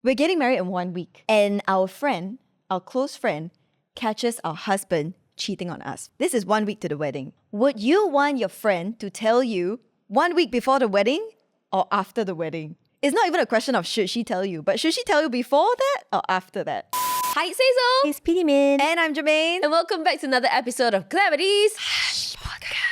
We're getting married in 1 week, and our close friend, catches our husband cheating on us. This is 1 week to the wedding. Would you want your friend to tell you 1 week before the wedding or after the wedding? It's not even a question of should she tell you, but should she tell you before that or after that? Hi, it's Hazel. It's PD Min. And I'm Germaine. And welcome back to another episode of Clarity's Podcast.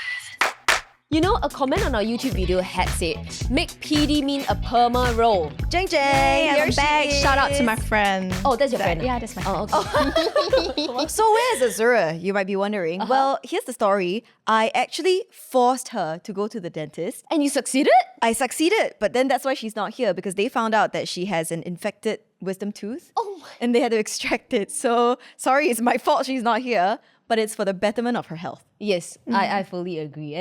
You know, a comment on our YouTube video had said, make PD Min a perma roll. Jeng Jeng, Hey, here I'm she back. is. Shout out to my friend. Oh, that's your friend? Yeah, that's my friend. Oh, okay. So where's Azura, you might be wondering? Well, here's the story. I actually forced her to go to the dentist. And you succeeded? I succeeded, but then that's why she's not here, because they found out that she has an infected wisdom tooth. Oh my. And they had to extract it. So sorry, it's my fault she's not here, but it's for the betterment of her health. Yes, I fully agree.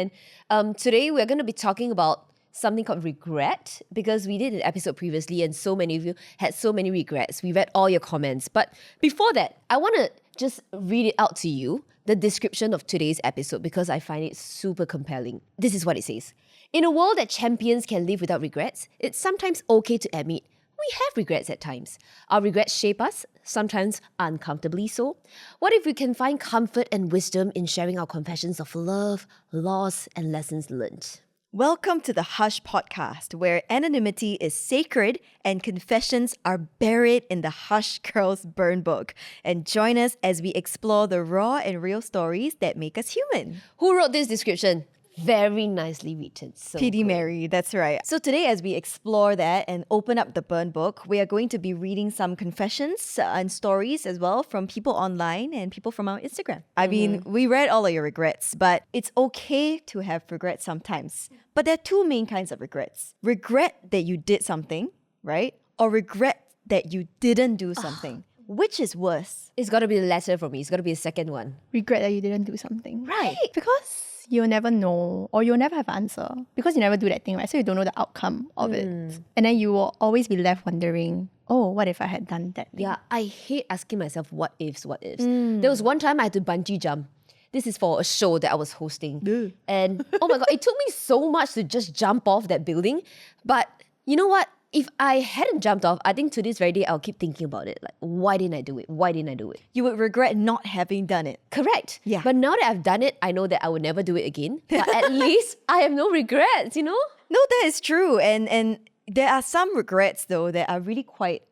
And today we're going to be talking about something called regret, because we did an episode previously and so many of you had so many regrets. We read all your comments. But before that, I want to just read it out to you, the description of today's episode, because I find it super compelling. This is what it says. In a world that champions can live without regrets, it's sometimes okay to admit we have regrets at times. Our regrets shape us, sometimes uncomfortably so. What if we can find comfort and wisdom in sharing our confessions of love, loss, and lessons learned? Welcome to the Hush Podcast, where anonymity is sacred and confessions are buried in the Hush Girls Burn Book. And join us as we explore the raw and real stories that make us human. Who wrote this description? Very nicely written. So PD good. Mary, that's right. So today, as we explore that and open up the burn book, we are going to be reading some confessions and stories as well from people online and people from our Instagram. I mean, we read all of your regrets, but it's okay to have regrets sometimes. But there are two main kinds of regrets. Regret that you did something, right? Or regret that you didn't do something. Which is worse? It's got to be the latter for me. It's got to be the second one. Regret that you didn't do something. Right. Because you'll never know, or you'll never have an answer. Because you never do that thing, right? So you don't know the outcome of it. And then you will always be left wondering, oh, what if I had done that thing? Yeah, I hate asking myself what ifs. There was one time I had to bungee jump. This is for a show that I was hosting. And oh my God, it took me so much to just jump off that building. But you know what? If I hadn't jumped off, I think to this very day, I'll keep thinking about it. Like, why didn't I do it? Why didn't I do it? You would regret not having done it. Correct. Yeah. But now that I've done it, I know that I will never do it again. But at least I have no regrets, you know? No, that is true. And there are some regrets, though, that are really quite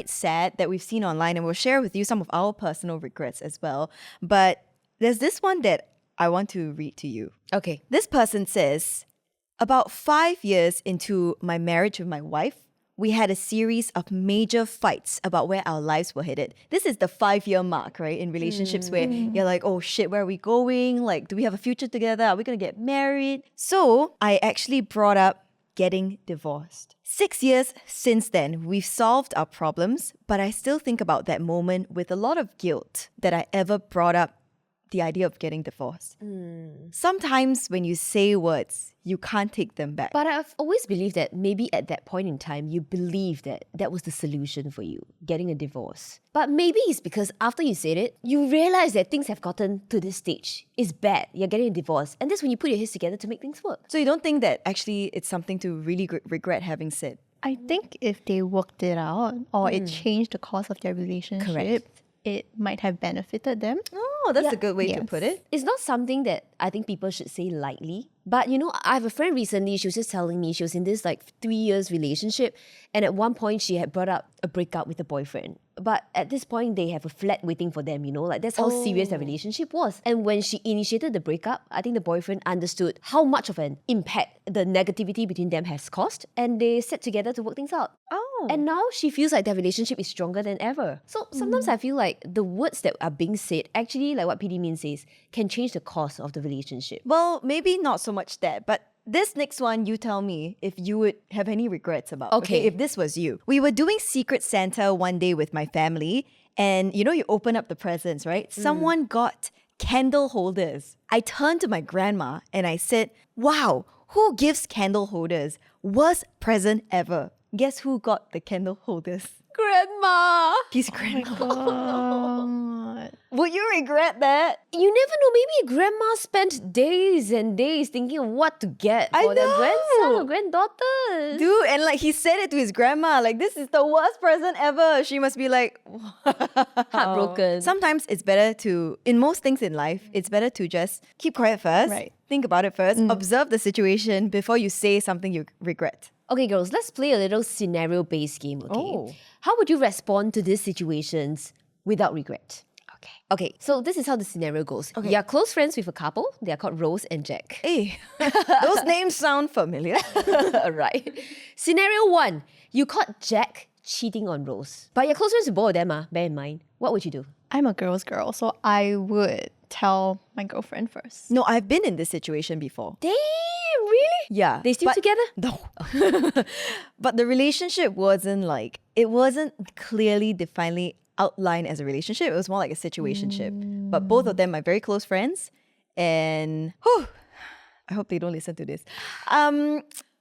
sad that we've seen online. And we'll share with you some of our personal regrets as well. But there's this one that I want to read to you. Okay. This person says, about 5 years into my marriage with my wife, we had a series of major fights about where our lives were headed. This is the 5-year mark, right? In relationships where you're like, oh shit, where are we going? Like, do we have a future together? Are we going to get married? So I actually brought up getting divorced. 6 years since then, we've solved our problems, but I still think about that moment with a lot of guilt that I ever brought up the idea of getting divorced. Sometimes when you say words, you can't take them back. But I've always believed that maybe at that point in time, you believed that that was the solution for you, getting a divorce. But maybe it's because after you said it, you realize that things have gotten to this stage. It's bad. You're getting a divorce. And that's when you put your heads together to make things work. So you don't think that actually it's something to really regret having said? I think if they worked it out, or it changed the course of their relationship, Correct. it might have benefited them. Oh, that's a good way to Yes. put it. It's not something that I think people should say lightly. But you know, I have a friend recently, she was just telling me she was in this like 3 years relationship. And at one point she had brought up a breakup with a boyfriend. But at this point, they have a flat waiting for them, you know, like that's how serious their relationship was. And when she initiated the breakup, I think the boyfriend understood how much of an impact the negativity between them has caused. And they sat together to work things out. Oh. And now she feels like their relationship is stronger than ever. So sometimes I feel like the words that are being said, actually, like what PD Min says, can change the course of the relationship. Well, maybe not so much that, but this next one, you tell me if you would have any regrets about. Okay. If this was you. We were doing Secret Santa one day with my family, and you know, you open up the presents, right? Someone got candle holders. I turned to my grandma and I said, wow, who gives candle holders? Worst present ever. Guess who got the candle holders? Grandma! His grandma. God. Would you regret that? You never know. Maybe grandma spent days and days thinking of what to get I for their know. grandson or granddaughter. Dude, and like he said it to his grandma, like this is the worst present ever. She must be like Heartbroken. Sometimes it's better to, in most things in life, it's better to just keep quiet first. Right. Think about it first. Observe the situation before you say something you regret. Okay, girls, let's play a little scenario-based game, okay? Oh. How would you respond to these situations without regret? Okay, so this is how the scenario goes. Okay. You're close friends with a couple. They are called Rose and Jack. Hey, those names sound familiar. Right. Scenario 1. You caught Jack cheating on Rose. But you're close friends with both of them, bear in mind. What would you do? I'm a girl's girl, so I would tell my girlfriend first. No, I've been in this situation before. Damn, really? Yeah. They still but- together? No. But the relationship wasn't clearly, definedly outlined as a relationship. It was more like a situationship. But both of them are very close friends. And I hope they don't listen to this.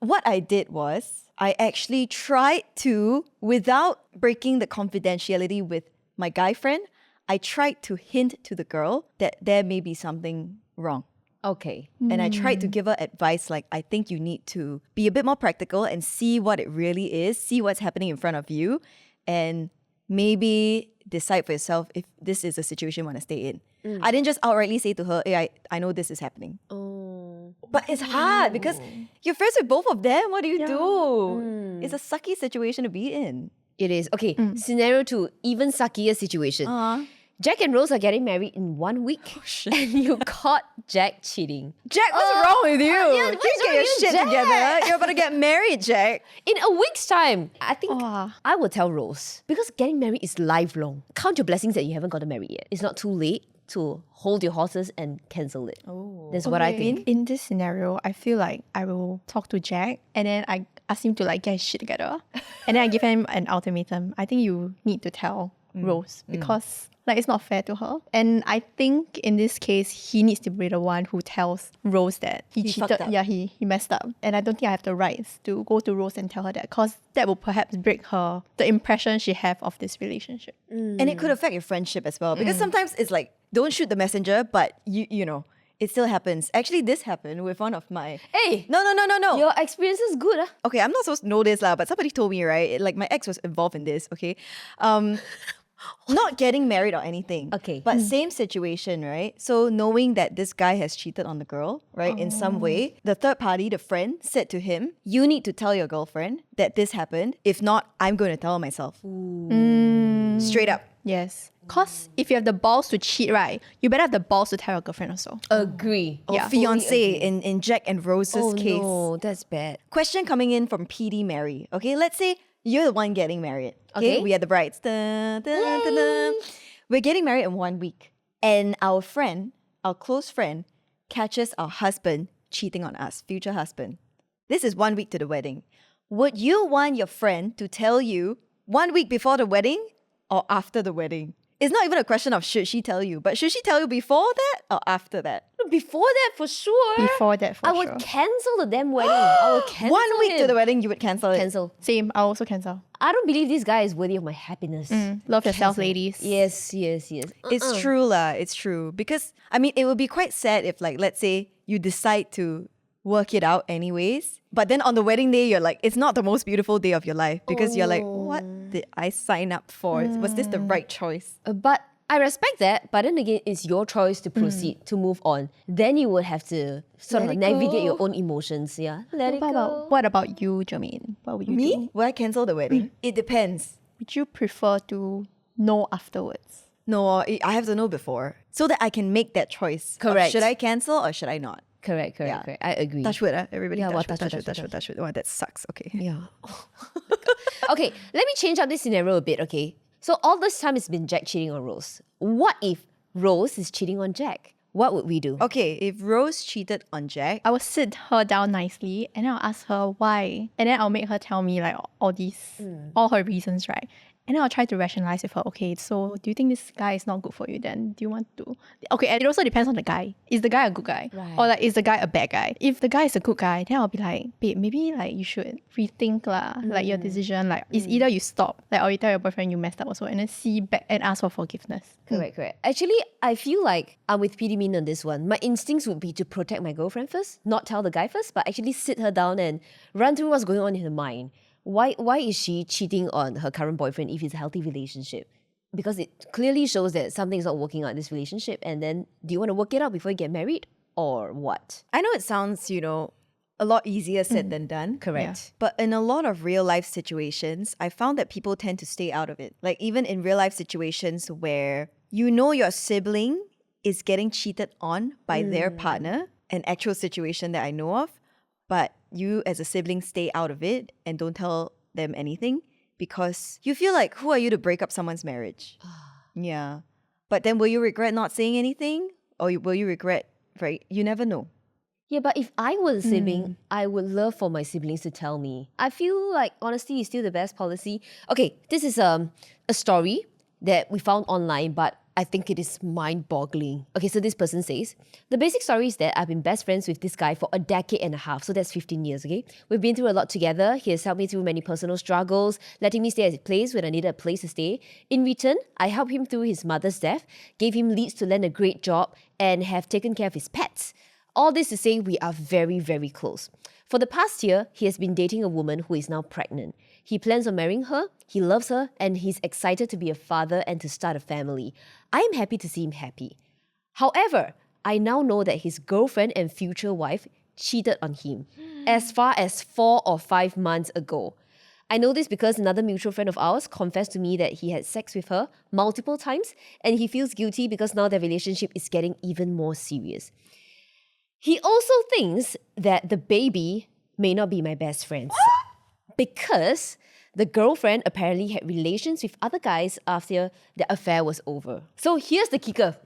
What I did was I actually tried to, without breaking the confidentiality with my guy friend, I tried to hint to the girl that there may be something wrong. Okay. And I tried to give her advice like, I think you need to be a bit more practical and see what it really is, see what's happening in front of you, and maybe decide for yourself if this is a situation you want to stay in. I didn't just outrightly say to her, hey, I know this is happening. Oh. But it's hard because you're friends with both of them. What do you do? It's a sucky situation to be in. It is. Okay, scenario 2, even suckier situation. Jack and Rose are getting married in 1 week. And you caught Jack cheating. Jack, what's wrong with you? yeah, You what's get wrong your with you, shit Jack? together. You're about to get married, Jack. In a week's time, I think Wow. I will tell Rose. Because getting married is lifelong. Count your blessings that you haven't gotten married yet. It's not too late to hold your horses and cancel it. That's what I Okay, think. In this scenario, I feel like I will talk to Jack and then I ask him to like get his shit together. And then I give him an ultimatum. I think you need to tell Rose because like it's not fair to her. And I think in this case, he needs to be the one who tells Rose that he fucked cheated. up. Yeah, he messed up. And I don't think I have the rights to go to Rose and tell her that because that will perhaps break her, the impression she have of this relationship. And it could affect your friendship as well. Because sometimes it's like, don't shoot the messenger, but you know, it still happens. Actually, this happened with one of my... Hey! No. Your experience is good. Okay, I'm not supposed to know this, but somebody told me, right? Like, my ex was involved in this, okay? Not getting married or anything. Okay. But same situation, right? So knowing that this guy has cheated on the girl, right, in some way, the third party, the friend, said to him, you need to tell your girlfriend that this happened. If not, I'm going to tell her myself. Straight up. Yes. Because if you have the balls to cheat, right, you better have the balls to tell your girlfriend also. Agree. Or Yeah. fiancé in Jack and Rose's Oh case. no, that's bad. Question coming in from PD Mary. Okay, let's say you're the one getting married. Okay, Okay. we are the brides. Dun, dun, dun, dun. We're getting married in 1 week. And our friend, our close friend, catches our husband cheating on us, future husband. This is 1 week to the wedding. Would you want your friend to tell you 1 week before the wedding or after the wedding? It's not even a question of should she tell you, but should she tell you before that or after that? Before that, for sure. Before that, for I would sure. cancel the damn wedding. I would cancel 1 week to him. the wedding, you would cancel it. Cancel. Same, I'll also cancel. I don't believe this guy is worthy of my happiness. Love yourself, ladies. Yes. It's true lah. It's true. Because, I mean, it would be quite sad if, like, let's say you decide to work it out anyways. But then on the wedding day, you're like, it's not the most beautiful day of your life. Because you're like, what did I sign up for? Was this the right choice? But I respect that, but then again, it's your choice to proceed, to move on. Then you would have to sort Let of it navigate go. your own emotions. Yeah, let it go. What about you, Germaine? What would you do? Me? Will I cancel the wedding? It depends. Would you prefer to know afterwards? No, I have to know before so that I can make that choice. of Correct. Should I cancel or should I not? Correct. I agree. Touch wood, everybody. Yeah, touch well, wood, touch wood. Oh, that sucks. Okay. Yeah. Okay, let me change up this scenario a bit, okay? So all this time it's been Jack cheating on Rose. What if Rose is cheating on Jack? What would we do? Okay, if Rose cheated on Jack, I will sit her down nicely and then I'll ask her why. And then I'll make her tell me like all these, all her reasons, right? And then I'll try to rationalize with her, okay, so do you think this guy is not good for you then? Do you want to? Okay, and it also depends on the guy. Is the guy a good guy? Right. Or like, is the guy a bad guy? If the guy is a good guy, then I'll be like, babe, maybe like you should rethink like your decision. Like, it's either you stop, like, or you tell your boyfriend you messed up also, and then see back and ask for forgiveness. Correct. Actually, I feel like I'm with PD Min on this one. My instincts would be to protect my girlfriend first, not tell the guy first, but actually sit her down and run through what's going on in her mind. Why is she cheating on her current boyfriend if it's a healthy relationship? Because it clearly shows that something's not working out in this relationship. And then, do you want to work it out before you get married? Or what? I know it sounds, a lot easier said than done. Correct. But in a lot of real life situations, I found that people tend to stay out of it. Like even in real life situations where your sibling is getting cheated on by their partner, an actual situation that I know of, but you as a sibling stay out of it and don't tell them anything because you feel like, who are you to break up someone's marriage? Yeah. But then will you regret not saying anything? Or will you regret, right? You never know. Yeah, but if I was a sibling, I would love for my siblings to tell me. I feel like honesty is still the best policy. Okay, this is a story that we found online, but I think it is mind-boggling. Okay, so this person says, the basic story is that I've been best friends with this guy for a decade and a half, so that's 15 years, okay? We've been through a lot together. He has helped me through many personal struggles, letting me stay at his place when I needed a place to stay. In return, I helped him through his mother's death, gave him leads to land a great job, and have taken care of his pets. All this to say we are very, very close. For the past year, he has been dating a woman who is now pregnant. He plans on marrying her, he loves her, and he's excited to be a father and to start a family. I am happy to see him happy. However, I now know that his girlfriend and future wife cheated on him as far as 4 or 5 months ago. I know this because another mutual friend of ours confessed to me that he had sex with her multiple times and he feels guilty because now their relationship is getting even more serious. He also thinks that the baby may not be my best friend because the girlfriend apparently had relations with other guys after the affair was over. So here's the kicker.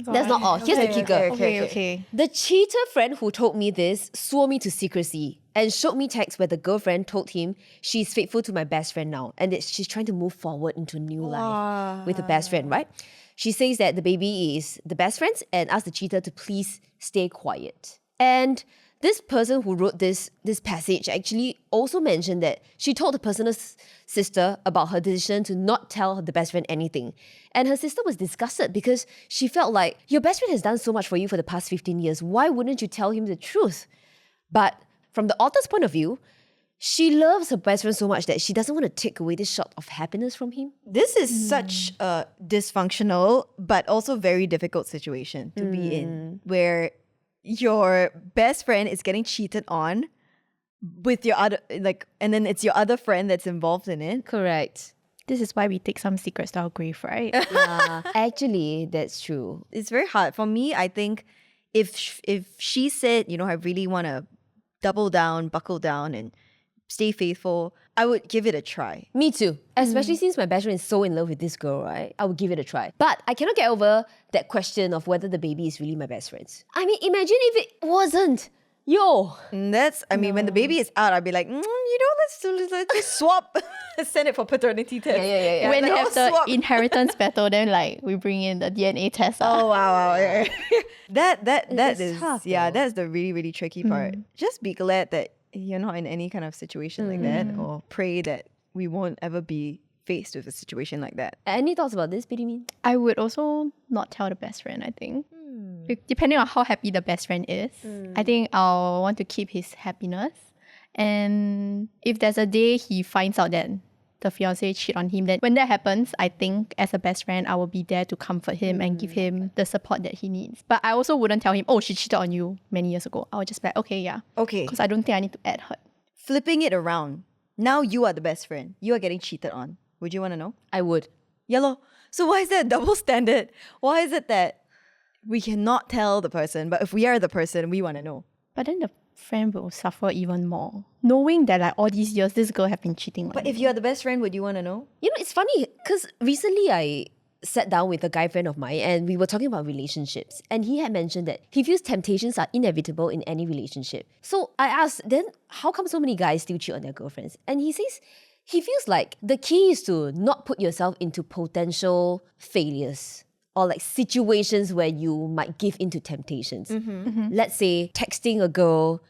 That's not all. Here's the kicker. Okay. The cheater friend who told me this swore me to secrecy and showed me texts where the girlfriend told him she's faithful to my best friend now and that she's trying to move forward into a new life with the best friend, right? She says that the baby is the best friends and asked the cheater to please stay quiet. And this person who wrote this passage actually also mentioned that she told the person's sister about her decision to not tell the best friend anything. And her sister was disgusted because she felt like, your best friend has done so much for you for the past 15 years. Why wouldn't you tell him the truth? But from the author's point of view, she loves her best friend so much that she doesn't want to take away this shot of happiness from him. This is such a dysfunctional but also very difficult situation to be in, where your best friend is getting cheated on with your other, and then it's your other friend that's involved in it. Correct. This is why we take some secrets to our grave, right? Yeah, actually, that's true. It's very hard. For me, I think if she said, I really want to double down, buckle down and stay faithful, I would give it a try. Me too. Especially since my best friend is so in love with this girl, right? I would give it a try. But I cannot get over that question of whether the baby is really my best friend's. I mean, imagine if it wasn't. Yo. And when the baby is out, I'd be like, let's just swap. Send it for paternity test. Yeah. When like, they have the swap. inheritance battle, then we bring in the DNA test. Oh wow. Yeah. That is is tough, that's the really, really tricky part. Just be glad that you're not in any kind of situation like that, or pray that we won't ever be faced with a situation like that. Any thoughts about this, Pirimin? I would also not tell the best friend, I think. Depending on how happy the best friend is, I think I'll want to keep his happiness. And if there's a day he finds out that the fiancé cheat on him, then when that happens, I think as a best friend, I will be there to comfort him and give him the support that he needs. But I also wouldn't tell him, oh, she cheated on you many years ago. I would just be like, okay, yeah. Okay. Because I don't think I need to add hurt. Flipping it around. Now you are the best friend. You are getting cheated on. Would you want to know? I would. Yellow. So why is that a double standard? Why is it that we cannot tell the person, but if we are the person, we want to know? But then the friend will suffer even more, knowing that all these years this girl have been cheating on But me. if you are the best friend, would you want to know? It's funny because recently I sat down with a guy friend of mine and we were talking about relationships. And he had mentioned that he feels temptations are inevitable in any relationship. So I asked, then how come so many guys still cheat on their girlfriends? And he says He feels like the key is to not put yourself into potential failures or like situations where you might give into temptations. Let's say texting a girl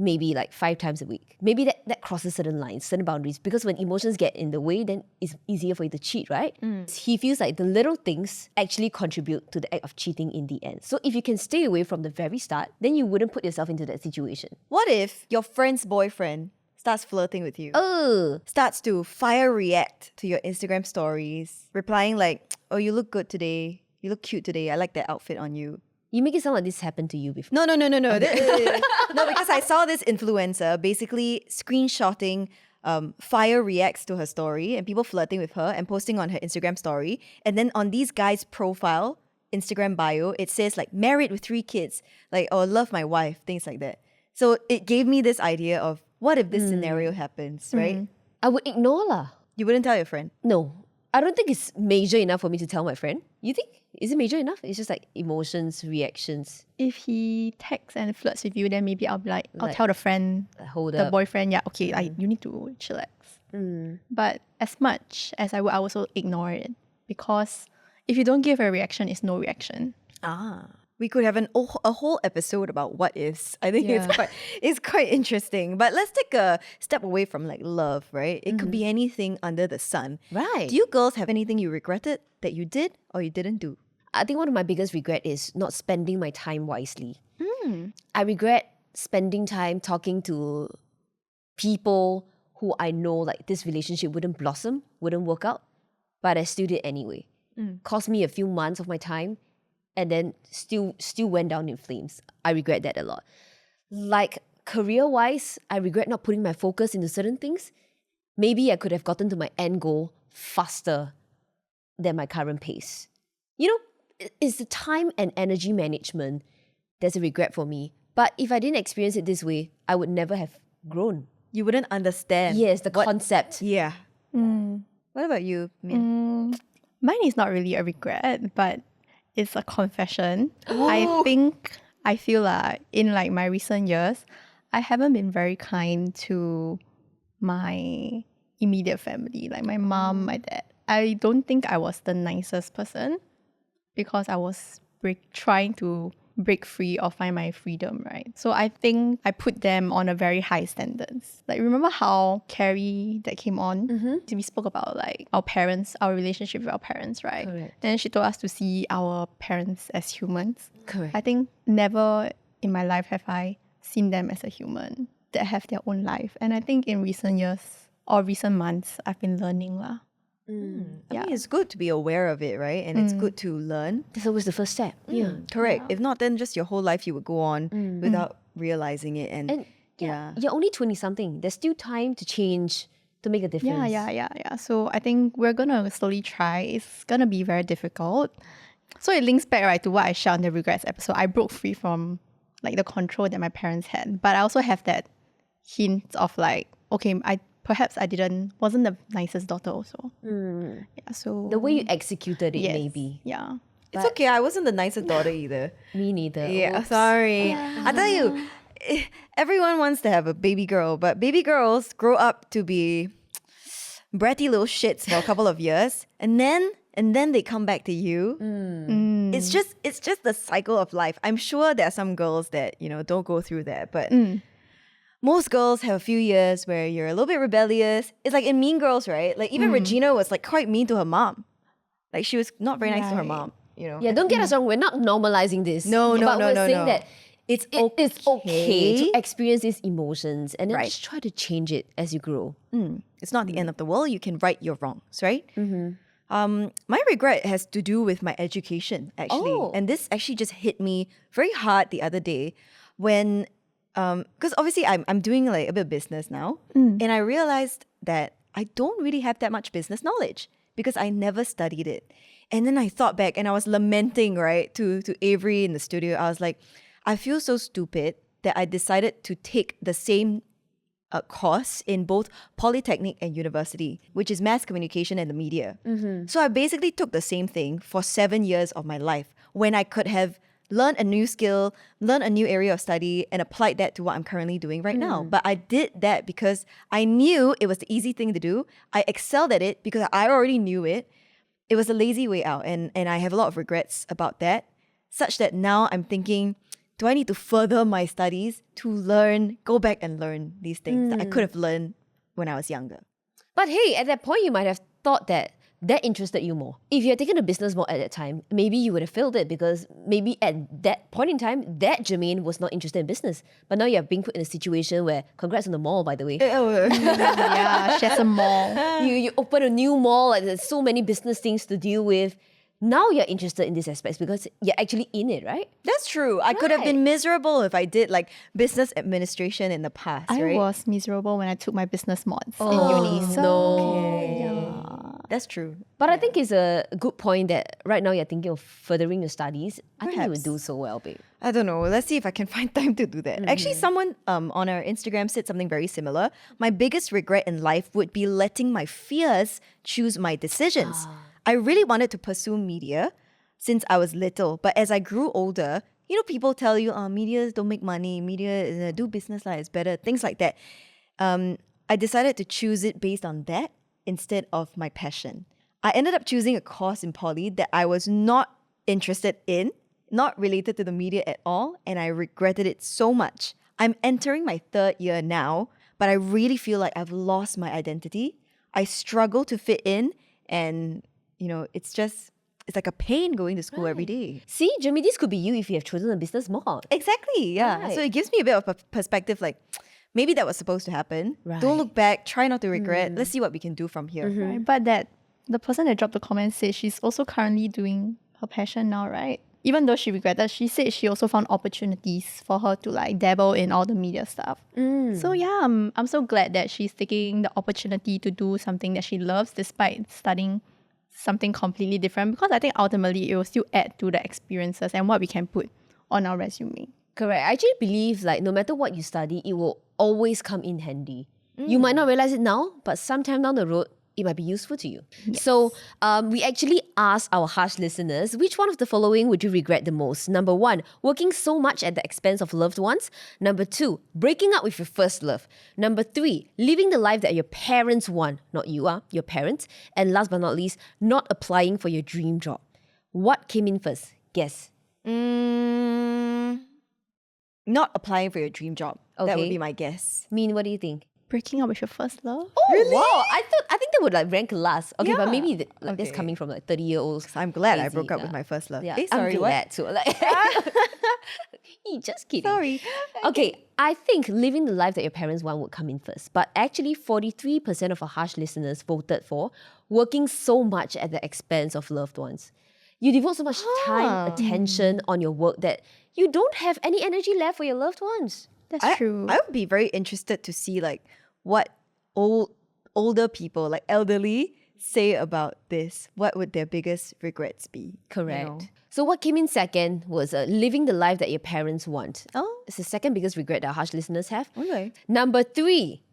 maybe like 5 times a week. Maybe that crosses certain lines, certain boundaries, because when emotions get in the way, then it's easier for you to cheat, right? He feels like the little things actually contribute to the act of cheating in the end. So if you can stay away from the very start, then you wouldn't put yourself into that situation. What if your friend's boyfriend starts flirting with you? Oh, Starts to fire react to your Instagram stories, replying like, oh, you look good today. You look cute today. I like that outfit on you. you make it sound like this happened to you before. No. No, because I saw this influencer basically screenshotting fire reacts to her story and people flirting with her and posting on her Instagram story. And then on these guys' profile, Instagram bio, it says like married with 3 kids, like, oh, love my wife, things like that. So it gave me this idea of what if this scenario happens, right? I would ignore lah. You wouldn't tell your friend. No, I don't think it's major enough for me to tell my friend. You think? Is it major enough? It's just like emotions, reactions. If he texts and flirts with you, then maybe I'll be like, I'll Like, tell the friend, Hold the up. boyfriend, yeah, okay, you need to chillax. But as much as I would, I also ignore it, because if you don't give a reaction, it's no reaction. We could have a whole episode about what ifs. I think Yeah. it's quite interesting. But let's take a step away from like love, right? It could be anything under the sun. Right. Do you girls have anything you regretted that you did or you didn't do? I think one of my biggest regret is not spending my time wisely. I regret spending time talking to people who I know like this relationship wouldn't blossom, wouldn't work out, but I still did anyway. Cost me a few months of my time and then still went down in flames. I regret that a lot. Like career-wise, I regret not putting my focus into certain things. Maybe I could have gotten to my end goal faster than my current pace. You know, it's the time and energy management that's a regret for me. But if I didn't experience it this way, I would never have grown. You wouldn't understand. Yes, the what- concept. Yeah. What about you, Min? Mine is not really a regret, but it's a confession. I feel like in like my recent years, I haven't been very kind to my immediate family, like my mom, my dad. I don't think I was the nicest person because I was trying to break free or find my freedom, right? So I think I put them on a very high standards. Like, remember how Carrie that came on? We spoke about like our parents, our relationship with our parents, right? Correct. Then she told us to see our parents as humans. Correct. I think never in my life have I seen them as a human that have their own life. And I think in recent years or recent months, I've been learning lah. I mean, it's good to be aware of it, right? And it's good to learn. That's always the first step. Yeah. Correct. If not, then just your whole life you would go on without realizing it. And you're only 20-something. There's still time to change, to make a difference. Yeah. So I think we're gonna slowly try. It's gonna be very difficult. So it links back right to what I shared on the regrets episode. I broke free from like the control that my parents had, but I also have that hint of like, okay, perhaps I wasn't the nicest daughter also. Yeah, so The way you executed it, yes, maybe. Yeah. It's okay. I wasn't the nicest daughter either. Me neither. Yeah, Oops. sorry. I tell you, everyone wants to have a baby girl, but baby girls grow up to be bratty little shits for a couple of years, and then they come back to you. It's just the cycle of life. I'm sure there are some girls that don't go through that, but most girls have a few years where you're a little bit rebellious. It's like in Mean Girls, right? Like even Regina was like quite mean to her mom. Like she was not very nice to her mom. Yeah, don't get us wrong. We're not normalizing this. No, but we're saying no. that It's it's okay okay. to experience these emotions and then Right. just try to change it as you grow. It's not the end of the world. You can right your wrongs, right? My regret has to do with my education, actually. Oh. And this actually just hit me very hard the other day when, because obviously I'm doing like a bit of business now. And I realized that I don't really have that much business knowledge because I never studied it. And then I thought back and I was lamenting, right, to Avery in the studio. I was like, I feel so stupid that I decided to take the same course in both polytechnic and university, which is mass communication and the media. So I basically took the same thing for 7 years of my life when I could have learn a new skill, learn a new area of study, and applied that to what I'm currently doing right now. But I did that because I knew it was the easy thing to do. I excelled at it because I already knew it. It was a lazy way out, and I have a lot of regrets about that, such that now I'm thinking, do I need to further my studies to go back and learn these things that I could have learned when I was younger? But hey, at that point, you might have thought that interested you more. If you had taken a business more at that time, maybe you would have failed it because maybe at that point in time, that Germaine was not interested in business. But now you're being put in a situation where, congrats on the mall, by the way. Yeah, she has a mall. You open a new mall, like there's so many business things to deal with. Now you're interested in these aspects because you're actually in it, right? That's true. I could have been miserable if I did like business administration in the past, I right? was miserable when I took my business mods in uni. So That's true. But I think it's a good point that right now you're thinking of furthering your studies. I think you would do so well, babe. I don't know. Let's see if I can find time to do that. Actually, someone on our Instagram said something very similar. My biggest regret in life would be letting my fears choose my decisions. I really wanted to pursue media since I was little, but as I grew older, people tell you, media don't make money, media, do business like it's better, things like that. I decided to choose it based on that instead of my passion. I ended up choosing a course in poly that I was not interested in, not related to the media at all, and I regretted it so much. I'm entering my 3rd year now, but I really feel like I've lost my identity. I struggle to fit in, and it's like a pain going to school every day. See, Jeremy, this could be you if you have chosen a business mod. Exactly, yeah. Right. So it gives me a bit of a perspective, like maybe that was supposed to happen. Right. Don't look back, try not to regret. Let's see what we can do from here. right? But the person that dropped the comment said she's also currently doing her passion now, right? Even though she regretted, she said she also found opportunities for her to like dabble in all the media stuff. So yeah, I'm so glad that she's taking the opportunity to do something that she loves despite studying something completely different, because I think ultimately it will still add to the experiences and what we can put on our resume. Correct. I actually believe like no matter what you study, it will always come in handy. You might not realize it now, but sometime down the road, it might be useful to you. Yes. So we actually asked our harsh listeners, which one of the following would you regret the most? Number 1, working so much at the expense of loved ones. Number 2, breaking up with your first love. Number 3, living the life that your parents want, not you, your parents. And last but not least, not applying for your dream job. What came in first? Guess. Not applying for your dream job. That would be my guess. Mean, what do you think? Breaking up with your first love? Oh, really? Wow. I think that would like rank last. Okay, but Yeah. maybe that's Okay. coming from like 30-year-olds. I'm glad I Crazy, broke up yeah. with my first love. Yeah, Eh, sorry, I'm what? glad too. Like, just kidding. Sorry. Okay, I think living the life that your parents want would come in first. But actually, 43% of our harsh listeners voted for working so much at the expense of loved ones. You devote so much time, attention on your work that you don't have any energy left for your loved ones. That's true. I would be very interested to see like what older people, like elderly, say about this. What would their biggest regrets be? Correct. So what came in second was living the life that your parents want. Oh, It's the second biggest regret that our harsh listeners have. okay. Number 3,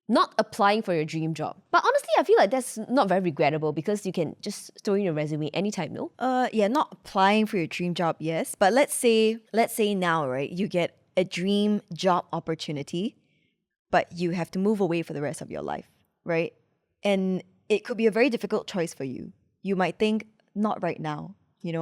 not applying for your dream job. But honestly, I feel like that's not very regrettable because you can just throw in your resume anytime, no? Yeah, not applying for your dream job, yes. But let's say now, right, you get a dream job opportunity, but you have to move away for the rest of your life, right? And it could be a very difficult choice for you. You might think, not right now.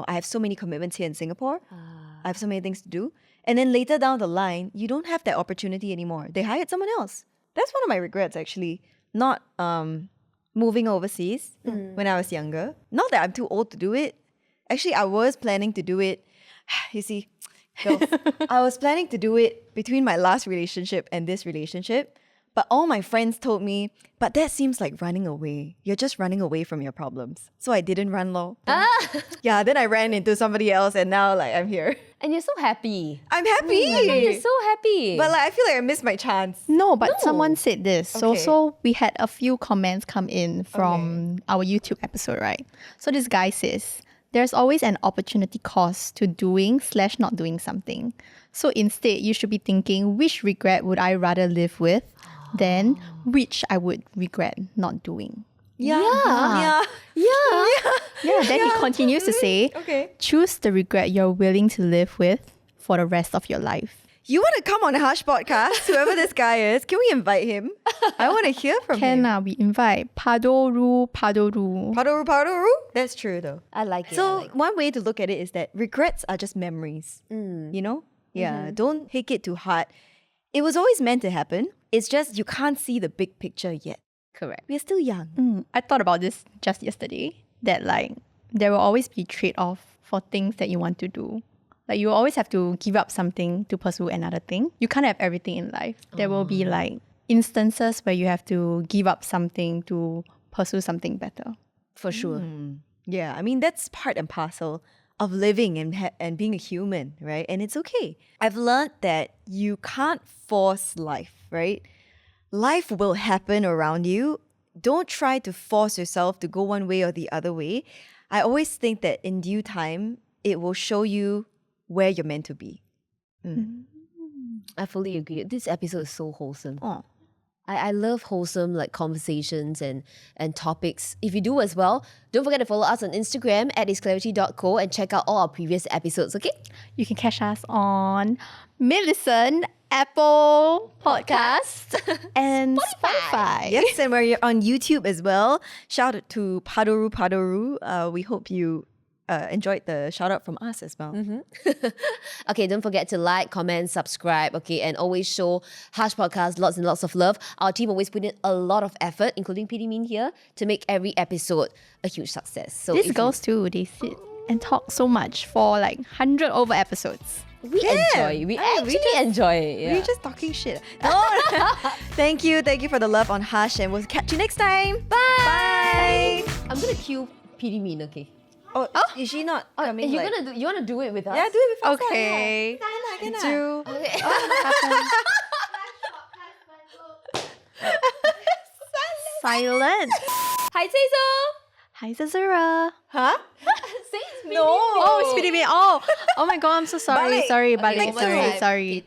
I have so many commitments here in Singapore. I have so many things to do. And then later down the line, you don't have that opportunity anymore. They hired someone else. That's one of my regrets, actually. Not moving overseas when I was younger. Not that I'm too old to do it. Actually, I was planning to do it. You see, girls, I was planning to do it between my last relationship and this relationship. But all my friends told me, but that seems like running away. You're just running away from your problems. So I didn't run low. Yeah, then I ran into somebody else and now like I'm here. And you're so happy. I'm happy. You're so happy. But like I feel like I missed my chance. No, but someone said this. So Okay. so we had a few comments come in from our YouTube episode, right? So this guy says, there's always an opportunity cost to doing/not doing something. So instead, you should be thinking, which regret would I rather live with than which I would regret not doing. Yeah. Yeah. Yeah, then he continues to say, Okay. choose the regret you're willing to live with for the rest of your life. You want to come on a Hush podcast, whoever this guy is? Can we invite him? I want to hear from him. We invite Padoru. Padoru? That's true though. I like it. So one way to look at it is that regrets are just memories. You know? Yeah. Don't take it too hard. It was always meant to happen. It's just you can't see the big picture yet. Correct. We're still young. I thought about this just yesterday, that like there will always be trade-off for things that you want to do. Like you always have to give up something to pursue another thing. You can't have everything in life. There will be like instances where you have to give up something to pursue something better. For sure. Yeah, I mean, that's part and parcel of living and being a human, right? And it's okay. I've learned that you can't force life, right? Life will happen around you. Don't try to force yourself to go one way or the other way. I always think that in due time, it will show you where you're meant to be. I fully agree. This episode is so wholesome. Oh. I love wholesome like conversations and topics. If you do as well, don't forget to follow us on Instagram at isclarity.co and check out all our previous episodes, okay? You can catch us on Millicent, Apple Podcast, and Spotify. Yes, and we're on YouTube as well. Shout out to Padoru. We hope you enjoyed the shout out from us as well. Okay, don't forget to like, comment, subscribe, okay, and always show Hush Podcast lots and lots of love. Our team always put in a lot of effort, including PD Min here, to make every episode a huge success. So These girls too, they sit and talk so much for like 100 over episodes. we enjoy it. We actually enjoy it. Yeah. We're just talking shit. No. Thank you for the love on Hush, and we'll catch you next time. Bye. I'm gonna cue PD Min, okay? Oh, is she not coming? You wanna do it with us? Yeah, do it with us. Okay. Do Okay. silent. Hi, Cesar. Hi, Azura. Huh? Say it's No. Oh, it's PDB. Oh my god, I'm so sorry. Balik. Sorry, Okay, balik. one more time. Sorry.